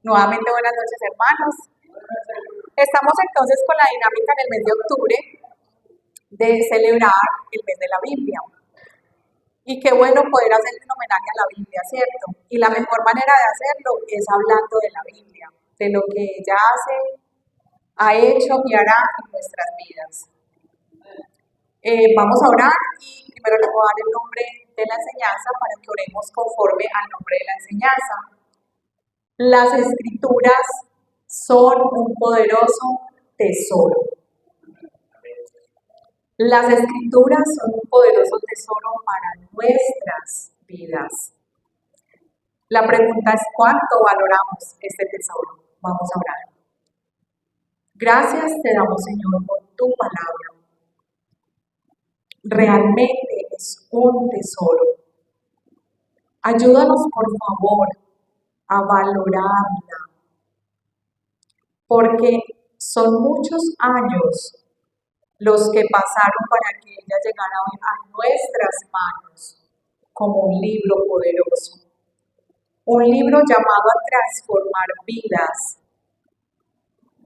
Nuevamente buenas noches, hermanos. Estamos entonces con la dinámica en el mes de octubre de celebrar el mes de la Biblia. Y qué bueno poder hacerle un homenaje a la Biblia, ¿cierto? Y la mejor manera de hacerlo es hablando de la Biblia, de lo que ella hace, ha hecho y hará en nuestras vidas. Vamos a orar y primero les voy a dar el nombre de la enseñanza para que oremos conforme al nombre de la enseñanza. Las escrituras son un poderoso tesoro. Las escrituras son un poderoso tesoro para nuestras vidas. La pregunta es ¿cuánto valoramos este tesoro? Vamos a orar. Gracias te damos, Señor, por tu palabra. Realmente es un tesoro. Ayúdanos, por favor, a valorarla, porque son muchos años los que pasaron para que ella llegara a nuestras manos como un libro poderoso. Un libro llamado a transformar vidas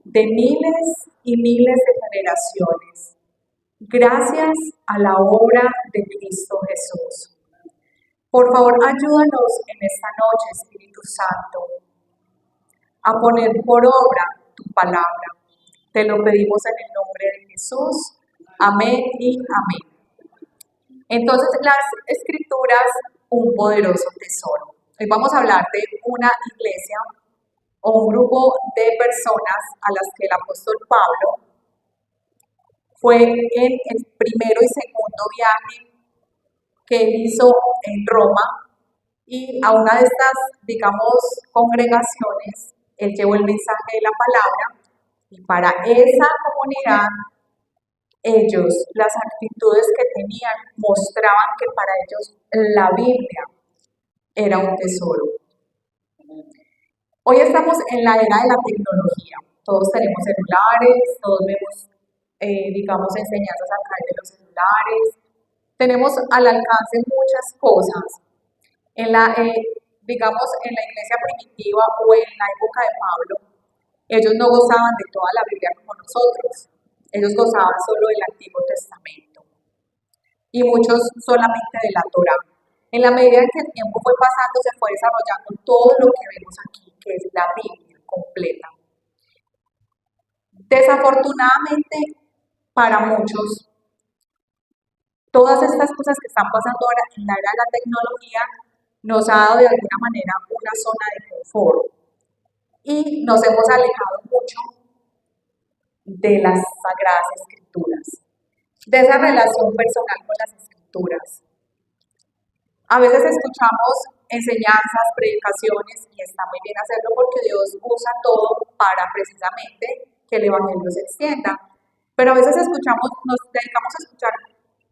de miles y miles de generaciones, gracias a la obra de Cristo Jesús. Por favor, ayúdanos en esta noche, Espíritu Santo, a poner por obra tu palabra. Te lo pedimos en el nombre de Jesús. Amén y amén. Entonces, las escrituras, un poderoso tesoro. Hoy vamos a hablar de una iglesia o un grupo de personas a las que el apóstol Pablo fue en el primero y segundo viaje que él hizo en Roma, y a una de estas, digamos, congregaciones, él llevó el mensaje de la palabra, y para esa comunidad, ellos, las actitudes que tenían, mostraban que para ellos la Biblia era un tesoro. Hoy estamos en la era de la tecnología. Todos tenemos celulares, todos vemos, digamos, enseñanzas a través de los celulares. Tenemos al alcance muchas cosas. Digamos, en la iglesia primitiva o en la época de Pablo, ellos no gozaban de toda la Biblia como nosotros. Ellos gozaban solo del Antiguo Testamento y muchos solamente de la Torá. En la medida en que el tiempo fue pasando, se fue desarrollando todo lo que vemos aquí, que es la Biblia completa. Desafortunadamente, para muchos, todas estas cosas que están pasando ahora en la era de la tecnología nos ha dado de alguna manera una zona de confort y nos hemos alejado mucho de las Sagradas Escrituras, de esa relación personal con las Escrituras. A veces escuchamos enseñanzas, predicaciones, y está muy bien hacerlo porque Dios usa todo para precisamente que el Evangelio se extienda. Pero a veces nos dedicamos a escuchar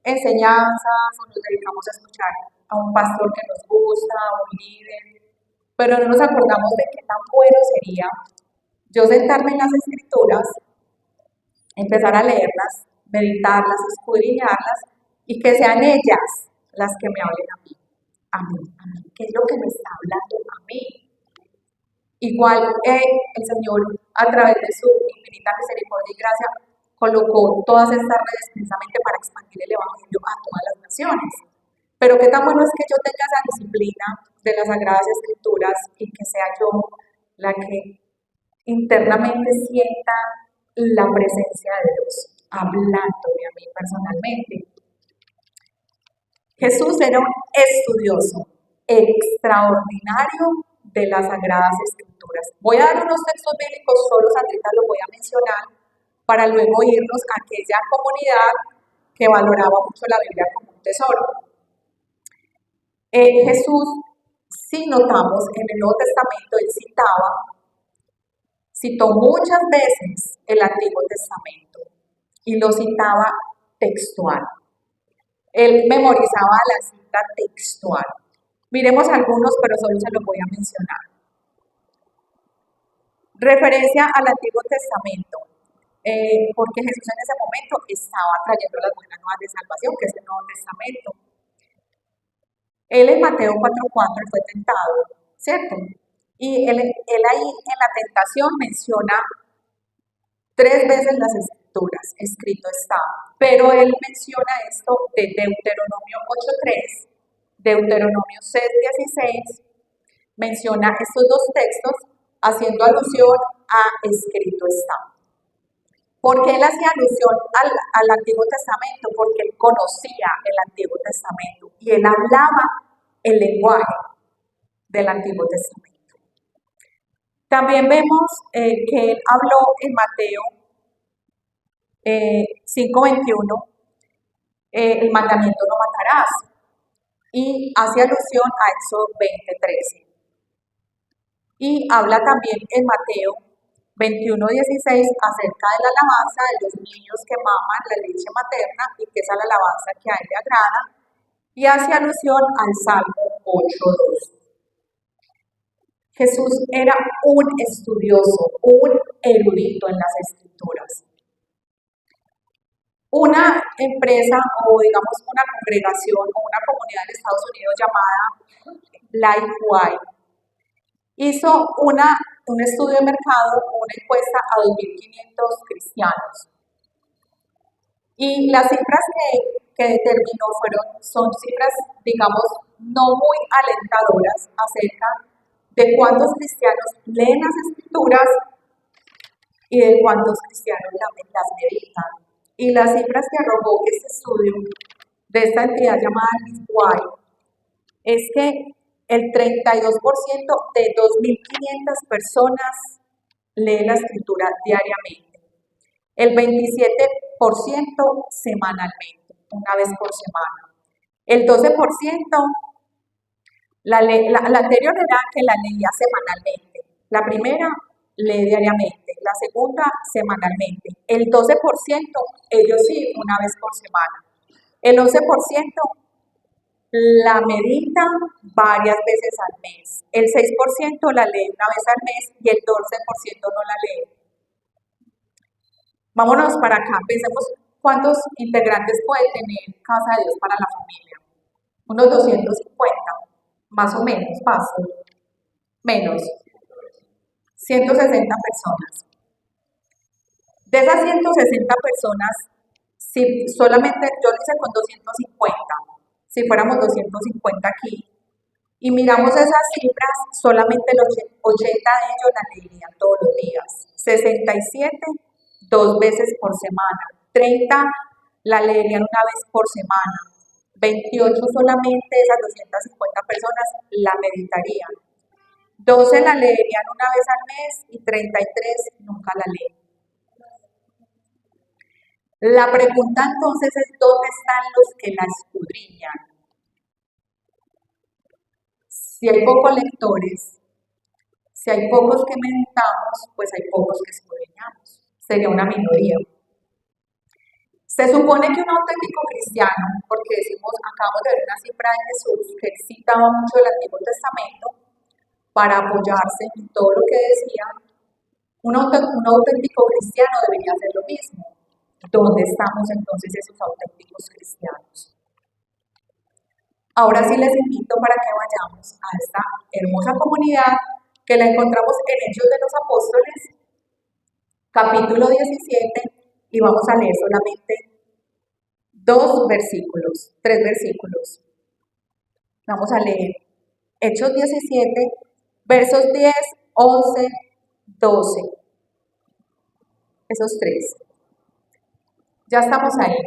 enseñanzas o nos dedicamos a escuchar a un pastor que nos gusta, a un líder, pero no nos acordamos de qué tan bueno sería yo sentarme en las Escrituras, empezar a leerlas, meditarlas, escudriñarlas y que sean ellas las que me hablen a mí. A mí, ¿qué es lo que me está hablando a mí? Igual el Señor, a través de su infinita misericordia y gracia, colocó todas estas redes precisamente para expandir el Evangelio a todas las naciones. Pero qué tan bueno es que yo tenga esa disciplina de las Sagradas Escrituras y que sea yo la que internamente sienta la presencia de Dios, hablándome a mí personalmente. Jesús era un estudioso extraordinario de las Sagradas Escrituras. Voy a dar unos textos bíblicos, solo ahorita los voy a mencionar, para luego irnos a aquella comunidad que valoraba mucho la Biblia como un tesoro. Jesús, si notamos en el Nuevo Testamento, él citó muchas veces el Antiguo Testamento y lo citaba textual. Él memorizaba la cita textual. Miremos algunos, pero solo se los voy a mencionar. Referencia al Antiguo Testamento, porque Jesús en ese momento estaba trayendo las buenas nuevas de salvación, que es el Nuevo Testamento. Él en Mateo 4:4 fue tentado, ¿cierto? Y él ahí en la tentación menciona 3 veces las escrituras, escrito está, pero él menciona esto de Deuteronomio 8:3, Deuteronomio 6:16, menciona estos dos textos haciendo alusión a escrito está. ¿Por qué él hacía alusión al Antiguo Testamento? Porque él conocía el Antiguo Testamento y él hablaba el lenguaje del Antiguo Testamento. También vemos que él habló en Mateo 5:21, el mandamiento no matarás, y hace alusión a Éxodo 20:13. Y habla también en Mateo 21:16 acerca de la alabanza de los niños que maman la leche materna y que esa es la alabanza que a él le agrada, y hace alusión al Salmo 8:2. Jesús era un estudioso, un erudito en las escrituras. Una empresa o digamos una congregación o una comunidad en Estados Unidos llamada Lifeway hizo un estudio de mercado, una encuesta a 2.500 cristianos. Y las cifras que determinó son cifras, digamos, no muy alentadoras acerca de cuántos cristianos leen las escrituras y de cuántos cristianos las meditan. Y las cifras que arrojó este estudio de esta entidad llamada Lifeway es que el 32% de 2.500 personas lee la escritura diariamente, el 27% semanalmente, una vez por semana, el 12%, la anterior era que la leía semanalmente, la primera lee diariamente, la segunda semanalmente, el 12% ellos sí, una vez por semana, el 11% la medita varias veces al mes, el 6% la lee una vez al mes y el 12% no la lee. Vámonos para acá, pensemos cuántos integrantes puede tener Casa de Dios para la Familia. Unos 250, más o menos, paso, menos, 160 personas. De esas 160 personas, si solamente yo lo hice con 250, si fuéramos 250 aquí, y miramos esas cifras, solamente los 80 de ellos la leerían todos los días, 67 2 veces por semana, 30 la leerían una vez por semana, 28 solamente esas 250 personas la meditarían, 12 la leerían una vez al mes y 33 nunca la leen. La pregunta entonces es, ¿dónde están los que la escudriñan? Si hay pocos lectores, si hay pocos que meditamos, pues hay pocos que escudriñamos. Sería una minoría. Se supone que un auténtico cristiano, porque acabamos de ver una cifra de Jesús que citaba mucho el Antiguo Testamento para apoyarse en todo lo que decía, un auténtico cristiano debería hacer lo mismo. ¿Dónde estamos entonces esos auténticos cristianos? Ahora sí les invito para que vayamos a esta hermosa comunidad que la encontramos en Hechos de los Apóstoles, capítulo 17, y vamos a leer solamente 3 versículos. Vamos a leer Hechos 17, versos 10, 11, 12. Esos 3. Ya estamos ahí.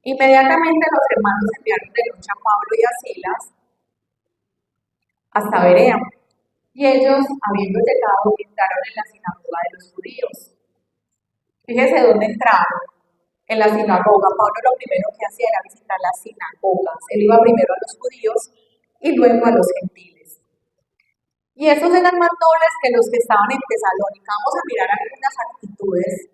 Inmediatamente los hermanos enviaron de noche a Pablo y a Silas hasta Berea, y ellos, habiendo llegado, entraron en la sinagoga de los judíos. Fíjese dónde entraron, en la sinagoga. Pablo lo primero que hacía era visitar las sinagogas. Él iba primero a los judíos y luego a los gentiles. Y esos eran más nobles que los que estaban en Tesalónica. Vamos a mirar algunas actitudes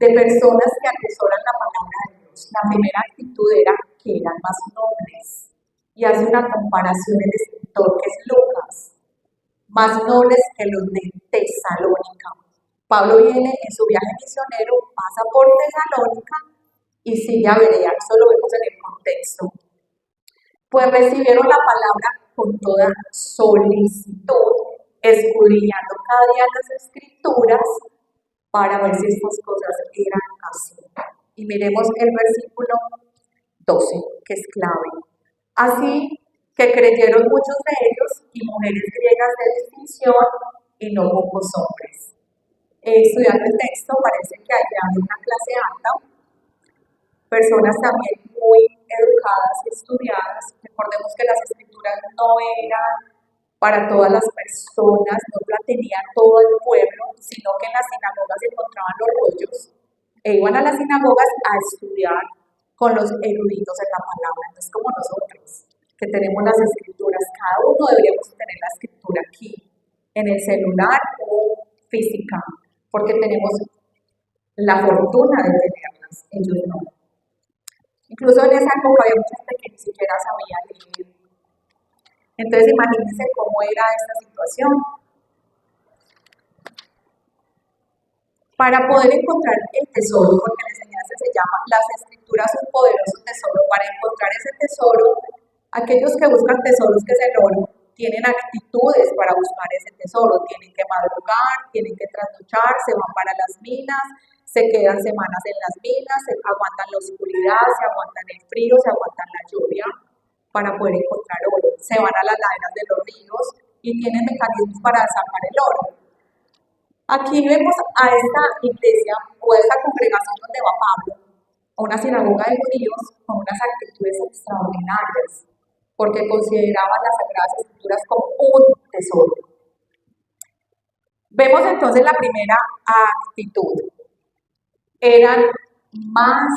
de personas que atesoran la palabra de Dios. La primera actitud era que eran más nobles. Y hace una comparación el escritor, que es Lucas, más nobles que los de Tesalónica. Pablo viene en su viaje misionero, pasa por Tesalónica y sigue a Berea. Eso lo vemos en el contexto. Pues recibieron la palabra con toda solicitud, escudriñando cada día las escrituras para ver si estas cosas eran así. Y miremos el versículo 12, que es clave. Así que creyeron muchos de ellos y mujeres griegas de distinción y no pocos hombres. Estudiando el texto parece que allá hay una clase alta, personas también muy educadas y estudiadas. Recordemos que las escrituras no eran para todas las personas, no la tenía todo el pueblo, sino que en las sinagogas se encontraban los rollos e iban a las sinagogas a estudiar con los eruditos en la palabra. No es como nosotros, que tenemos las escrituras. Cada uno deberíamos tener la escritura aquí, en el celular o física, porque tenemos la fortuna de tenerlas, ellos no. Incluso en esa época había mucha gente que ni siquiera sabía leer. Entonces imagínense cómo era esta situación. Para poder encontrar el tesoro, porque la enseñanza se llama las escrituras un poderoso tesoro, para encontrar ese tesoro, aquellos que buscan tesoros que es el oro, tienen actitudes para buscar ese tesoro, tienen que madrugar, tienen que trasnochar, se van para las minas, se quedan semanas en las minas, se aguantan la oscuridad, se aguantan el frío, se aguantan la lluvia para poder encontrar oro. Se van a las laderas de los ríos y tienen mecanismos para sacar el oro. Aquí vemos a esta iglesia o a esta congregación donde va Pablo, a una sinagoga de judíos con unas actitudes extraordinarias, porque consideraban las Sagradas Escrituras como un tesoro. Vemos entonces la primera actitud. Eran más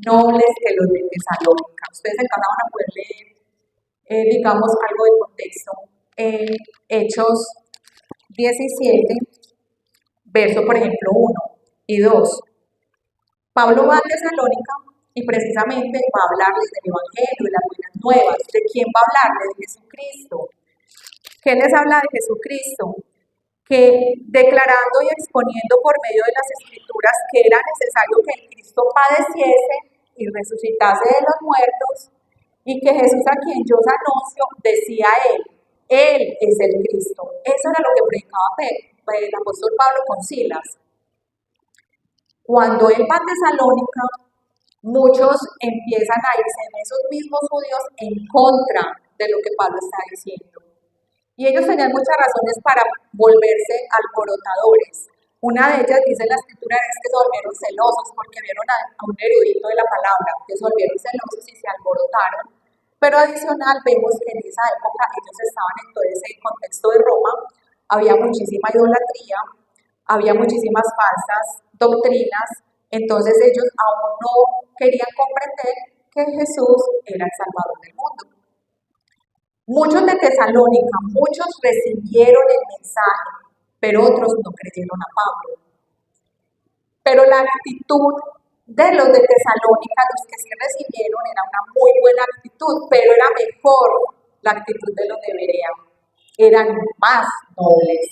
nobles que los de Tesalónica. Ustedes en casa van a poder leer, digamos, algo de contexto. Hechos 17, verso, por ejemplo, 1 y 2. Pablo va a Tesalónica y precisamente va a hablarles del Evangelio, de las buenas nuevas. ¿De quién va a hablarles? De Jesucristo. ¿Qué les habla de Jesucristo? Que declarando y exponiendo por medio de las Escrituras que era necesario que el Cristo padeciese y resucitase de los muertos, y que Jesús, a quien yo os anuncio, decía Él es el Cristo. Eso era lo que predicaba el apóstol Pablo con Silas. Cuando él va a Tesalónica, muchos empiezan a irse en esos mismos judíos en contra de lo que Pablo está diciendo. Y ellos tenían muchas razones para volverse alborotadores. Una de ellas, dice la escritura, es que se volvieron celosos porque vieron a un erudito de la palabra, que se volvieron celosos y se alborotaron. Pero adicional, vemos que en esa época ellos estaban en todo ese contexto de Roma, había muchísima idolatría, había muchísimas falsas doctrinas, entonces ellos aún no querían comprender que Jesús era el Salvador del mundo. Muchos de Tesalónica, muchos recibieron el mensaje, pero otros no creyeron a Pablo. Pero la actitud de los de Tesalónica, los que sí recibieron, era una muy buena actitud, pero era mejor la actitud de los de Berea. Eran más nobles.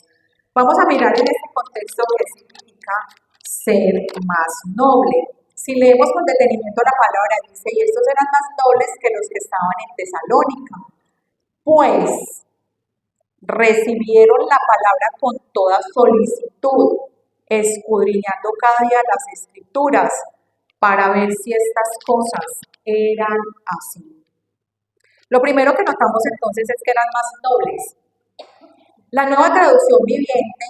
Vamos a mirar en este contexto qué significa ser más noble. Si leemos con detenimiento la palabra, dice, y estos eran más nobles que los que estaban en Tesalónica, pues recibieron la palabra con toda solicitud, escudriñando cada día las escrituras para ver si estas cosas eran así. Lo primero que notamos entonces es que eran más nobles. La Nueva Traducción Viviente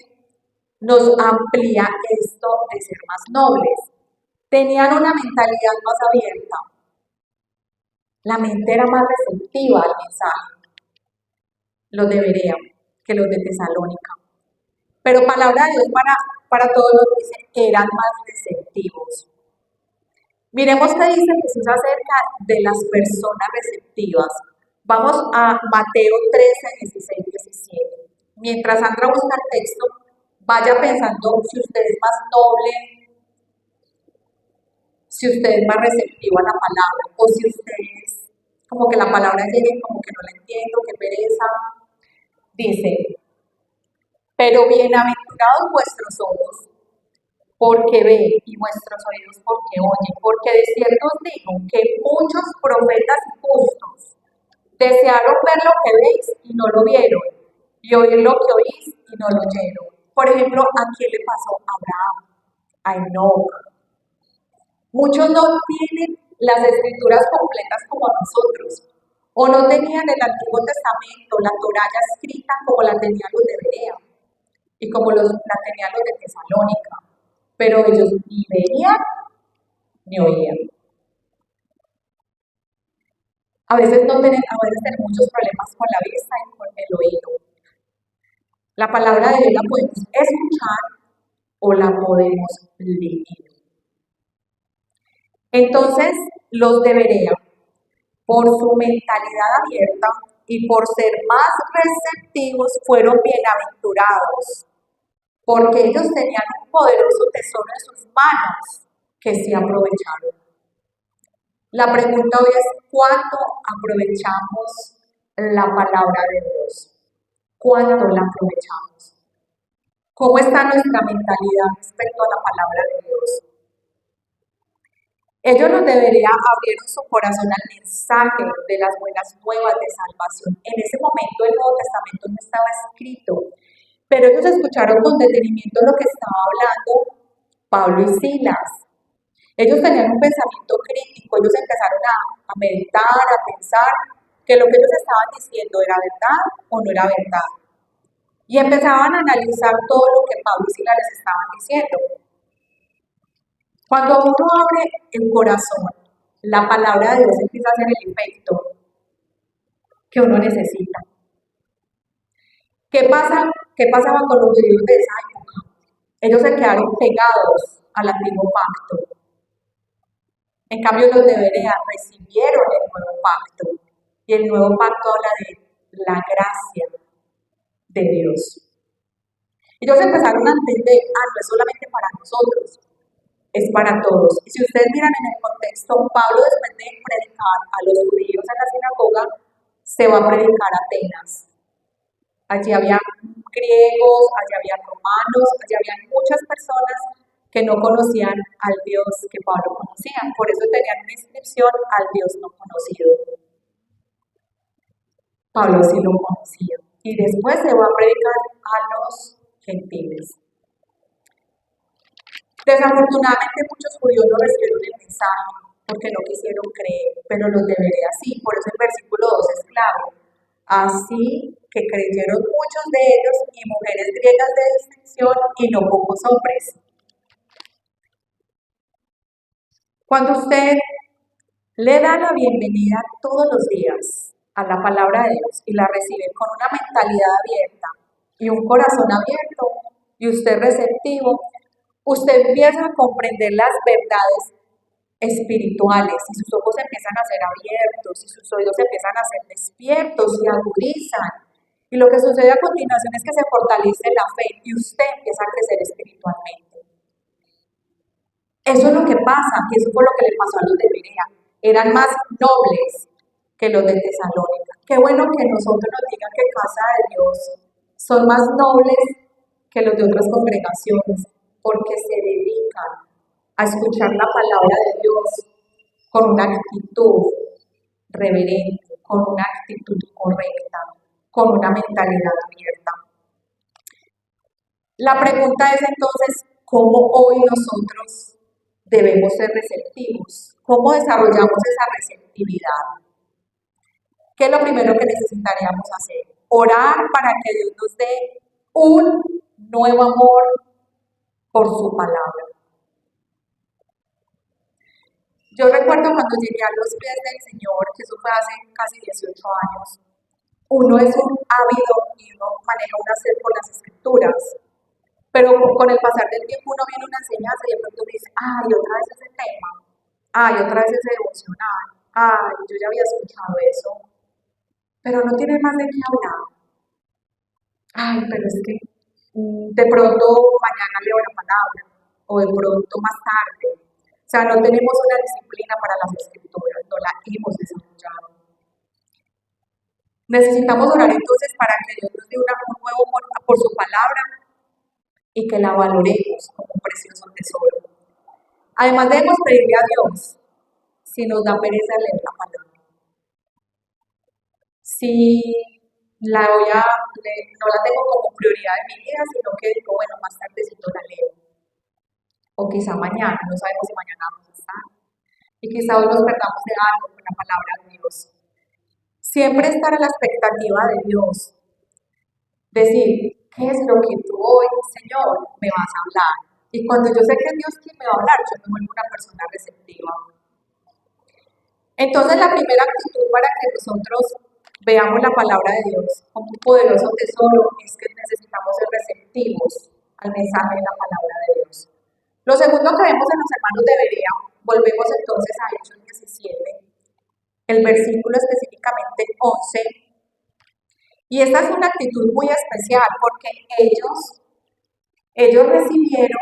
nos amplía esto de ser más nobles. Tenían una mentalidad más abierta. La mente era más receptiva al mensaje. Los de Berea que los de Tesalónica. Pero palabra de Dios para todos los dice, eran más receptivos. Miremos qué dice Jesús acerca de las personas receptivas. Vamos a Mateo 13, 16, 17. Mientras Sandra busca el texto, vaya pensando si usted es más noble, si usted es más receptivo a la palabra, o si usted es como que la palabra llegue como que no la entiendo, que pereza. Dice, pero bienaventurados vuestros ojos, porque ven, y vuestros oídos porque oyen, porque de cierto os digo que muchos profetas justos Desearon ver lo que veis y no lo vieron, y oír lo que oís y no lo oyeron. Por ejemplo, ¿a quién le pasó? A Abraham, a Enoch. Muchos no tienen las escrituras completas como nosotros, o no tenían el Antiguo Testamento, la Torá ya escrita como la tenían los de Berea y como la tenían los de Tesalónica, pero ellos ni veían ni oían. A veces tenemos muchos problemas con la vista y con el oído. La palabra de Dios la podemos escuchar o la podemos leer. Entonces, los de Berea, por su mentalidad abierta y por ser más receptivos, fueron bienaventurados, porque ellos tenían un poderoso tesoro en sus manos que sí aprovecharon. La pregunta hoy es, ¿cuánto aprovechamos la palabra de Dios? ¿Cuánto la aprovechamos? ¿Cómo está nuestra mentalidad respecto a la palabra de Dios? Ellos nos deberían abrir su corazón al mensaje de las buenas nuevas de salvación. En ese momento el Nuevo Testamento no estaba escrito, pero ellos escucharon con detenimiento lo que estaba hablando Pablo y Silas. Ellos tenían un pensamiento crítico, ellos empezaron a meditar, a pensar que lo que ellos estaban diciendo era verdad o no era verdad. Y empezaban a analizar todo lo que Pablo y Silas les estaban diciendo. Cuando uno abre el corazón, la palabra de Dios empieza a hacer el efecto que uno necesita. ¿Qué pasaba con los judíos de esa época? Ellos se quedaron pegados al antiguo pacto. En cambio, los de Berea recibieron el nuevo pacto. Y el nuevo pacto habla de la gracia de Dios. Ellos empezaron a entender, no es solamente para nosotros, es para todos. Y si ustedes miran en el contexto, Pablo después de predicar a los judíos en la sinagoga, se va a predicar a Atenas. Allí había griegos, allí había romanos, allí había muchas personas que no conocían al Dios que Pablo conocía. Por eso tenían una inscripción al Dios no conocido. Pablo sí lo conocía. Y después se va a predicar a los gentiles. Desafortunadamente muchos judíos no recibieron el mensaje porque no quisieron creer, pero los de Berea sí. Por eso el versículo 2 es clave. Así que creyeron muchos de ellos y mujeres griegas de distinción y no pocos hombres. Cuando usted le da la bienvenida todos los días a la palabra de Dios y la recibe con una mentalidad abierta y un corazón abierto y usted receptivo, usted empieza a comprender las verdades espirituales y sus ojos empiezan a ser abiertos y sus oídos empiezan a ser despiertos y agudizan. Y lo que sucede a continuación es que se fortalece la fe y usted empieza a crecer espiritualmente. Eso es lo que pasa, que eso fue lo que le pasó a los de Berea. Eran más nobles que los de Tesalónica. Qué bueno que nosotros nos digan que Casa de Dios son más nobles que los de otras congregaciones, porque se dedican a escuchar la palabra de Dios con una actitud reverente, con una actitud correcta, con una mentalidad abierta. La pregunta es entonces, ¿cómo hoy nosotros debemos ser receptivos? ¿Cómo desarrollamos esa receptividad? ¿Qué es lo primero que necesitaríamos hacer? Orar para que Dios nos dé un nuevo amor por su palabra. Yo recuerdo cuando llegué a los pies del Señor, que eso fue hace casi 18 años, uno es un ávido y uno maneja un hacer por las escrituras, pero con el pasar del tiempo uno viene una enseñanza y de pronto uno dice, ay, otra vez ese tema, ay, otra vez ese devocional, ay, yo ya había escuchado eso, pero no tiene más de qué hablar. Ay, pero es que de pronto mañana leo la palabra, o de pronto más tarde. O sea, no tenemos una disciplina para las escrituras, no la hemos desarrollado. Necesitamos orar entonces para que Dios nos dé un nuevo amor por su palabra y que la valoremos como un precioso tesoro. Además debemos pedirle a Dios si nos da pereza leer la palabra. si no la tengo como prioridad en mi vida, sino que digo, bueno, más tardecito la leo. O quizá mañana, no sabemos si mañana vamos a estar. Y quizá hoy nos perdamos de algo con la palabra de Dios. Siempre estar a la expectativa de Dios. Decir, ¿qué es lo que tú hoy, Señor, me vas a hablar? Y cuando yo sé que es Dios quien me va a hablar, yo me vuelvo una persona receptiva. Entonces, la primera actitud para que nosotros veamos la palabra de Dios como un poderoso tesoro es que necesitamos ser receptivos al mensaje de la palabra de Dios. Lo segundo que vemos en los hermanos de Berea, volvemos entonces a Hechos 17, el versículo específicamente 11, y esta es una actitud muy especial porque ellos recibieron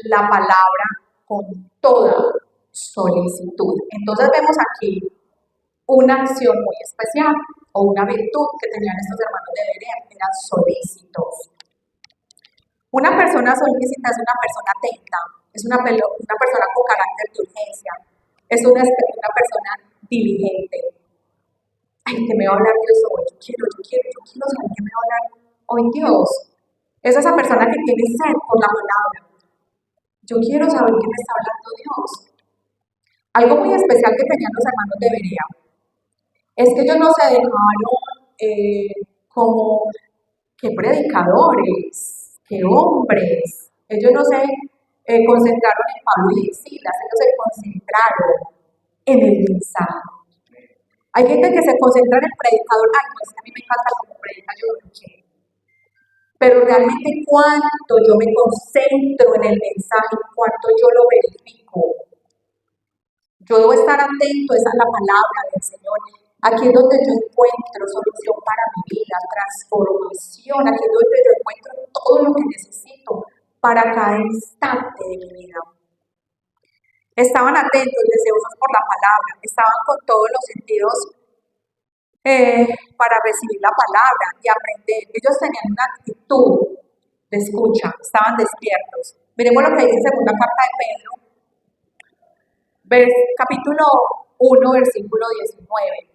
la palabra con toda solicitud. Entonces vemos aquí una acción muy especial o una virtud que tenían estos hermanos de Berea, que eran solícitos. Una persona solícita es una persona atenta, es una persona con carácter de urgencia, es una persona diligente. Ay, ¿qué me va a hablar Dios hoy? Yo quiero saber qué me va a hablar hoy Dios. Es esa persona que tiene sed por la palabra. Yo quiero saber qué me está hablando Dios. Algo muy especial que tenían los hermanos de Berea es que ellos no se dejaron como que predicadores, que hombres. Ellos no se concentraron en Pablo y en Silas, ellos se concentraron en el mensaje. Hay gente que se concentra en el predicador, ay, pues a mí me encanta como predica, yo lo quiero. Pero realmente cuánto yo me concentro en el mensaje, cuánto yo lo verifico. Yo debo estar atento, esa es la palabra del Señor. Aquí es donde yo encuentro solución para mi vida, transformación. Aquí es donde yo encuentro todo lo que necesito para cada instante de mi vida. Estaban atentos, deseosos por la palabra, estaban con todos los sentidos para recibir la palabra y aprender. Ellos tenían una actitud de escucha, estaban despiertos. Veremos lo que dice segunda carta de Pedro, capítulo 1, versículo 19.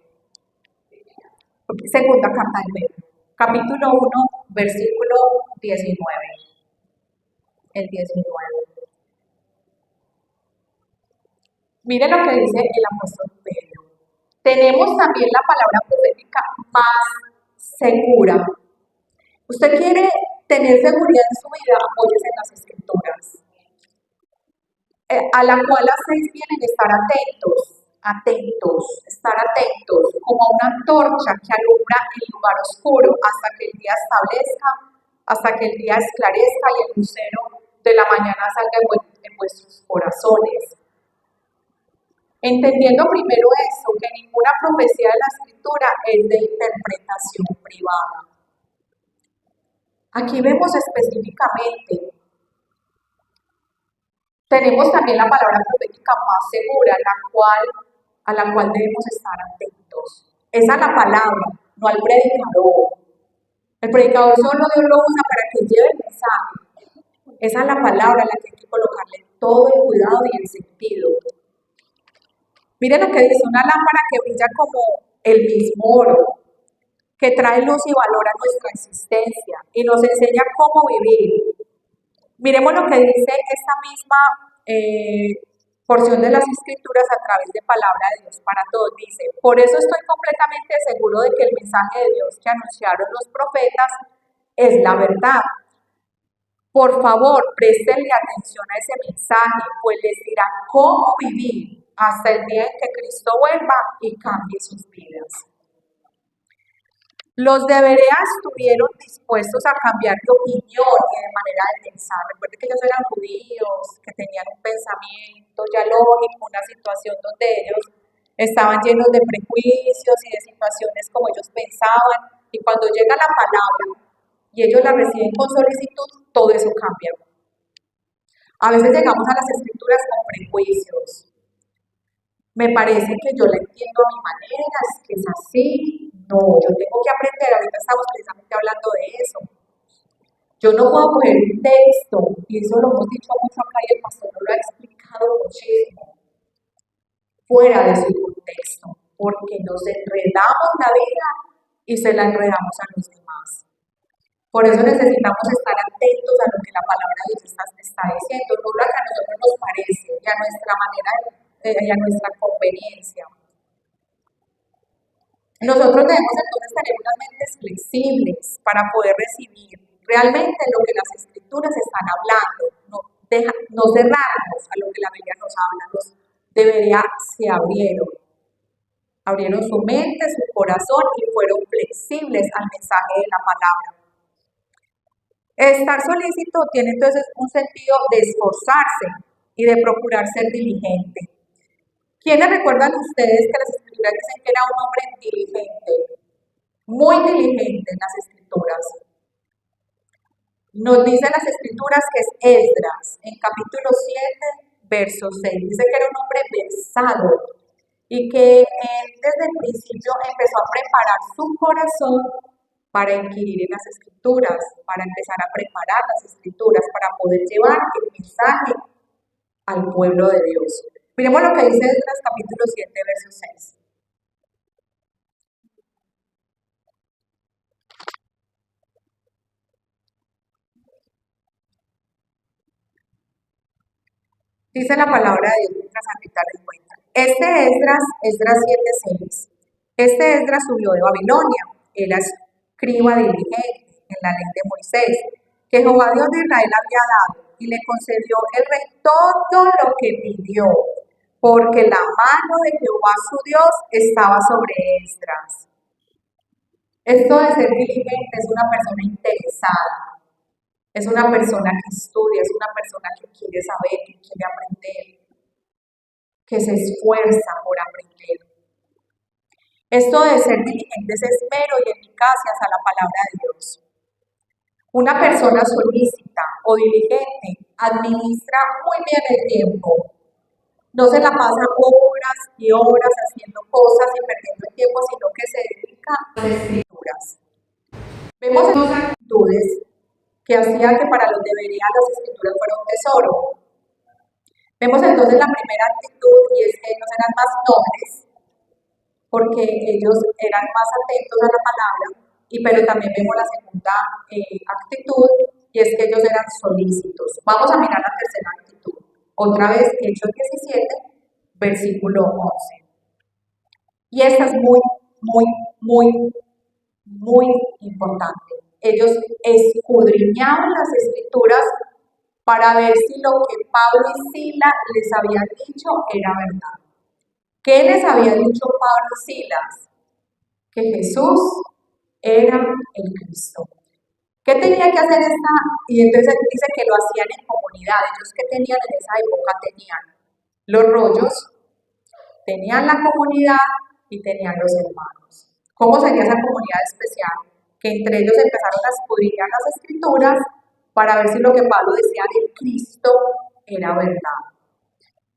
Segunda carta de Pedro, capítulo 1, versículo 19. El 19. Mire lo que dice el apóstol Pedro. Tenemos también la palabra profética más segura. Usted quiere tener seguridad en su vida, apóyese en las escrituras. A la cual hacéis bien en estar estar atentos, como una antorcha que alumbra el lugar oscuro hasta que el día esclarezca y el lucero de la mañana salga en vuestros corazones. Entendiendo primero eso, que ninguna profecía de la escritura es de interpretación privada. Aquí vemos específicamente, tenemos también la palabra profética más segura, a la cual debemos estar atentos. Esa es la palabra, no al predicador. El predicador solo Dios lo usa para que lleve el mensaje. Esa es la palabra a la que hay que colocarle todo el cuidado y el sentido. Miren lo que dice, una lámpara que brilla como el mismo oro, que trae luz y valor a nuestra existencia y nos enseña cómo vivir. Miremos lo que dice esta misma porción de las Escrituras a través de palabra de Dios para todos. Dice, por eso estoy completamente seguro de que el mensaje de Dios que anunciaron los profetas es la verdad. Por favor, préstenle atención a ese mensaje, pues les dirá cómo vivir hasta el día en que Cristo vuelva y cambie sus vidas. Los de Berea estuvieron dispuestos a cambiar de opinión y de manera de pensar. Recuerden que ellos eran judíos, que tenían un pensamiento ya lógico, una situación donde ellos estaban llenos de prejuicios y de situaciones como ellos pensaban. Y cuando llega la palabra y ellos la reciben con solicitud, todo eso cambia. A veces llegamos a las escrituras con prejuicios. Me parece que yo la entiendo a mi manera, es que es así. No, yo tengo que aprender, ahorita estamos precisamente hablando de eso. Yo no puedo coger un texto, y eso lo hemos dicho mucho acá y el pastor lo ha explicado muchísimo, fuera de su contexto, porque nos enredamos la vida y se la enredamos a los demás. Por eso necesitamos estar atentos a lo que la palabra de Dios está diciendo, no lo que a nosotros nos parece y a nuestra manera, y a nuestra conveniencia. Nosotros debemos entonces tener unas mentes flexibles para poder recibir realmente lo que las escrituras están hablando, no cerrarnos a lo que la Biblia nos habla, se abrieron su mente, su corazón y fueron flexibles al mensaje de la palabra. Estar solícito tiene entonces un sentido de esforzarse y de procurar ser diligente. ¿Quiénes recuerdan ustedes que las escrituras dicen que era un hombre diligente? Muy diligente en las escrituras. Nos dicen las escrituras que es Esdras, en capítulo 7, verso 6. Dice que era un hombre versado y que desde el principio empezó a preparar su corazón para inquirir en las escrituras, para empezar a preparar las escrituras, para poder llevar el mensaje al pueblo de Dios. Miremos lo que dice Esdras capítulo 7, verso 6. Dice la palabra de Dios mientras Anita les cuenta. Esdras 7:6. Este Esdras subió de Babilonia, era escriba diligente en la ley de Moisés, que Jehová Dios de Israel había dado, y le concedió el rey todo lo que pidió, porque la mano de Jehová su Dios estaba sobre Esdras. Esto de ser diligente es una persona interesada, es una persona que estudia, es una persona que quiere saber, que quiere aprender, que se esfuerza por aprender. Esto de ser diligente es esmero y eficacia a la palabra de Dios. Una persona solícita o diligente administra muy bien el tiempo. No se la pasa horas y horas haciendo cosas y perdiendo el tiempo, sino que se dedica a las escrituras. Vemos dos actitudes que hacía que para los de Berea las escrituras fueran un tesoro. Vemos entonces la primera actitud y es que ellos eran más nobles, porque ellos eran más atentos a la palabra, pero también vemos la segunda actitud y es que ellos eran solícitos. Vamos a mirar la tercera actitud. Otra vez, Hechos 17, versículo 11. Y esta es muy importante. Ellos escudriñaban las escrituras para ver si lo que Pablo y Silas les habían dicho era verdad. ¿Qué les había dicho Pablo y Silas? Que Jesús era el Cristo. ¿Qué tenía que hacer esta? Y entonces dice que lo hacían en comunidad. Ellos que tenían en esa época tenían los rollos, tenían la comunidad y tenían los hermanos. ¿Cómo sería esa comunidad especial? Que entre ellos empezaron a escudriñar las escrituras para ver si lo que Pablo decía del Cristo era verdad.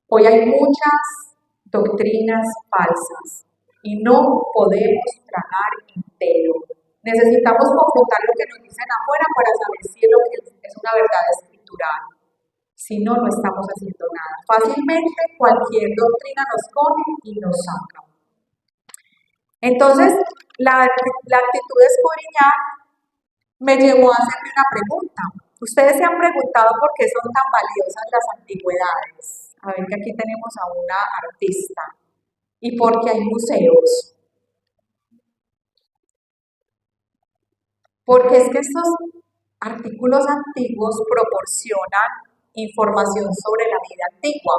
Hoy hay muchas doctrinas falsas y no podemos tragar entero. Necesitamos confrontar lo que nos dicen afuera para saber si lo que es una verdad escritural. Si no, no estamos haciendo nada. Fácilmente cualquier doctrina nos coge y nos saca. Entonces, la actitud de escudriñar me llevó a hacerme una pregunta. Ustedes se han preguntado por qué son tan valiosas las antigüedades. A ver que aquí tenemos a una artista. ¿Y por qué hay museos? Porque es que estos artículos antiguos proporcionan información sobre la vida antigua.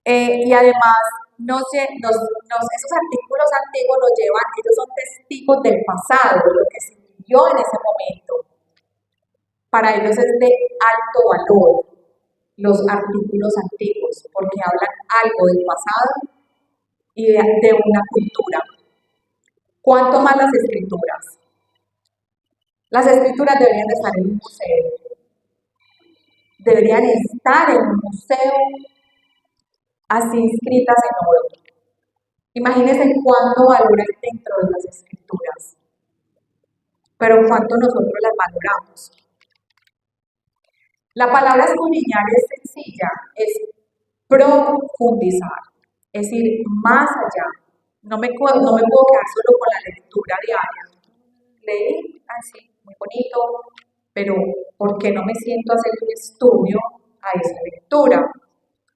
Y además, esos artículos antiguos nos llevan, ellos son testigos del pasado, de lo que se vivió en ese momento. Para ellos es de alto valor los artículos antiguos, porque hablan algo del pasado y de una cultura. ¿Cuánto más las escrituras? Las escrituras deberían estar en un museo. Deberían estar en un museo así inscritas en oro. Imagínense cuánto valor hay dentro de las escrituras, pero cuánto nosotros las valoramos. La palabra escudriñar es sencilla, es profundizar, es ir más allá, No me puedo quedar solo con la lectura diaria. Leí, así, muy bonito, pero ¿por qué no me siento a hacer un estudio a esa lectura?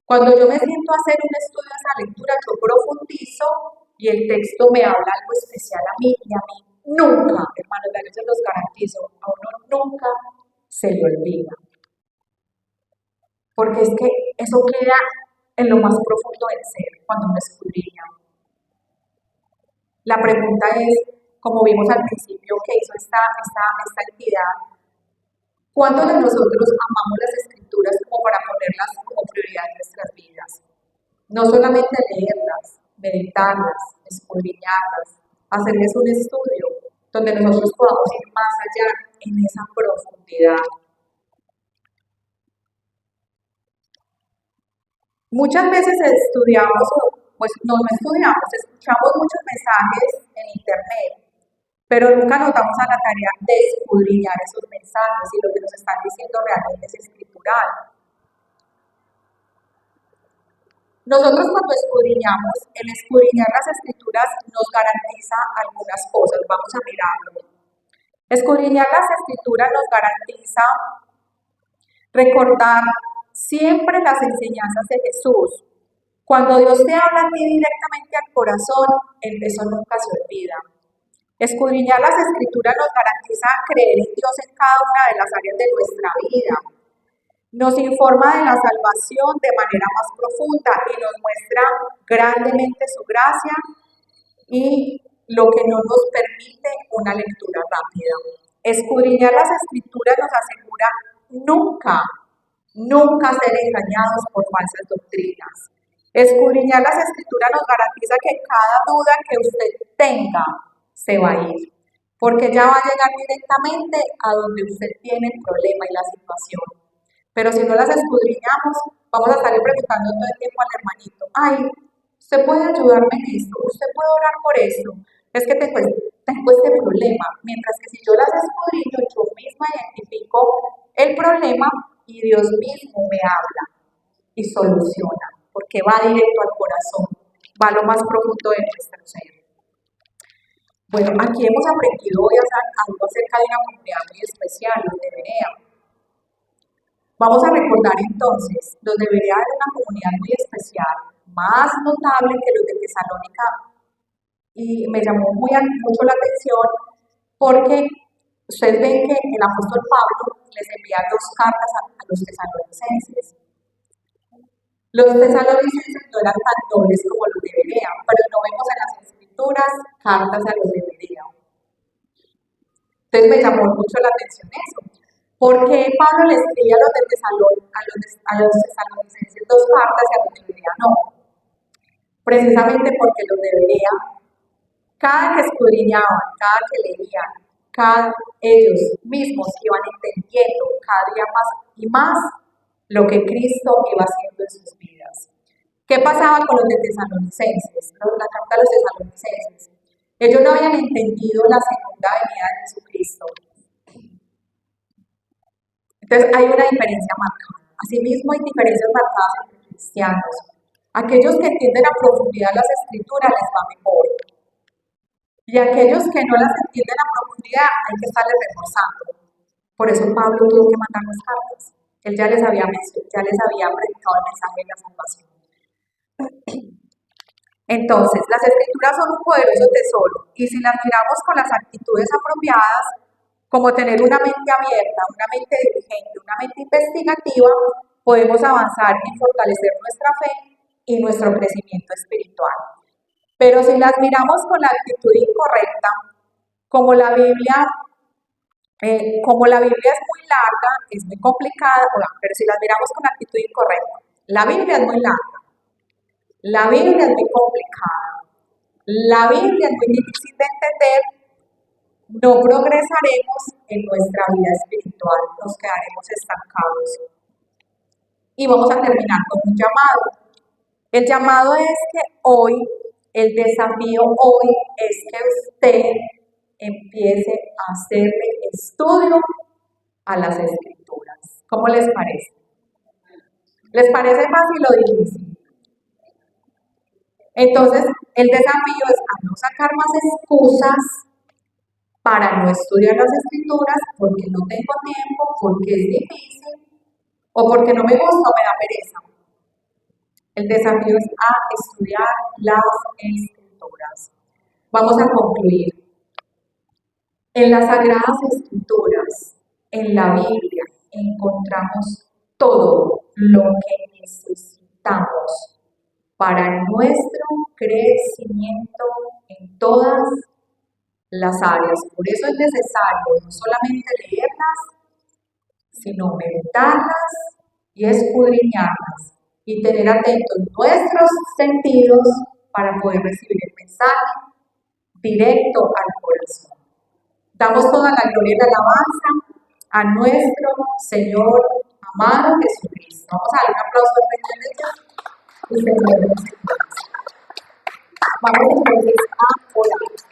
Cuando yo me siento a hacer un estudio a esa lectura, yo profundizo y el texto me habla algo especial a mí y a mí nunca, hermanos, yo se los garantizo, a uno nunca se le olvida. Porque es que eso queda en lo más profundo del ser cuando uno escudriña. La pregunta es, como vimos al principio que hizo esta entidad, ¿cuántos de nosotros amamos las escrituras como para ponerlas como prioridad en nuestras vidas? No solamente leerlas, meditarlas, escudriñarlas, hacerles un estudio donde nosotros podamos ir más allá en esa profundidad. Muchas veces estudiamos, pues no estudiamos, escuchamos muchos mensajes en internet, pero nunca nos damos a la tarea de escudriñar esos mensajes y lo que nos están diciendo realmente es escritural. Nosotros cuando escudriñamos, el escudriñar las escrituras nos garantiza algunas cosas, vamos a mirarlo. Escudriñar las escrituras nos garantiza recordar siempre las enseñanzas de Jesús. Cuando Dios te habla a ti directamente al corazón, eso nunca se olvida. Escudriñar las escrituras nos garantiza creer en Dios en cada una de las áreas de nuestra vida. Nos informa de la salvación de manera más profunda y nos muestra grandemente su gracia y lo que no nos permite una lectura rápida. Escudriñar las escrituras nos asegura nunca ser engañados por falsas doctrinas. Escudriñar las escrituras nos garantiza que cada duda que usted tenga se va a ir, porque ya va a llegar directamente a donde usted tiene el problema y la situación. Pero si no las escudriñamos, vamos a estar preguntando todo el tiempo al hermanito, ay, usted puede ayudarme en esto, usted puede orar por esto, es que tengo este problema, mientras que si yo las escudriño, yo misma identifico el problema y Dios mismo me habla y soluciona, porque va directo al corazón, va a lo más profundo de nuestro ser. Bueno, aquí hemos aprendido hoy algo acerca de una comunidad muy especial, los de Berea. Vamos a recordar entonces, los de Berea era una comunidad muy especial, más notable que los de Tesalónica, y me llamó mucho la atención porque ustedes ven que el apóstol Pablo les envía 2 cartas a los tesalonicenses. Los tesalonicenses no eran tan nobles como los de Berea, pero no vemos en las escrituras cartas a los de Berea. Entonces me llamó mucho la atención eso. ¿Por qué Pablo le escribe a los tesalonicenses 2 cartas y a los de Berea no? Precisamente porque los de Berea, cada que escudriñaban, cada que leían, ellos mismos iban entendiendo cada día más y más lo que Cristo iba haciendo en sus vidas. ¿Qué pasaba con los de Tesalonicenses? La carta de los Tesalonicenses. Ellos no habían entendido la segunda venida de Jesucristo. Entonces hay una diferencia marcada. Asimismo hay diferencias marcadas entre cristianos. Aquellos que entienden a profundidad las escrituras les va mejor. Y aquellos que no las entienden a profundidad hay que estarles reforzando. Por eso Pablo tuvo que mandar las cartas. Él ya les había predicado el mensaje de la salvación. Entonces, las escrituras son un poderoso tesoro y si las miramos con las actitudes apropiadas, como tener una mente abierta, una mente diligente, una mente investigativa, podemos avanzar en fortalecer nuestra fe y nuestro crecimiento espiritual. Pero si las miramos con la actitud incorrecta, como la Biblia es muy larga, es muy complicada, pero si las miramos con la actitud incorrecta, la Biblia es muy larga, la Biblia es muy complicada, la Biblia es muy difícil de entender, no progresaremos en nuestra vida espiritual, nos quedaremos estancados. Y vamos a terminar con un llamado. El llamado es que hoy, el desafío hoy es que usted empiece a hacerle estudio a las escrituras. ¿Cómo les parece? ¿Les parece fácil o difícil? Entonces, el desafío es a no sacar más excusas para no estudiar las escrituras porque no tengo tiempo, porque es difícil o porque no me gusta o me da pereza. El desafío es a estudiar las escrituras. Vamos a concluir. En las Sagradas Escrituras, en la Biblia, encontramos todo lo que necesitamos para nuestro crecimiento en todas las áreas. Por eso es necesario no solamente leerlas, sino meditarlas y escudriñarlas y tener atentos nuestros sentidos para poder recibir el mensaje directo al corazón. Damos toda la gloria y la alabanza a nuestro Señor amado Jesucristo. Vamos a dar un aplauso al Rey de Reyes y Señor de los Señores. Vamos entonces a orar.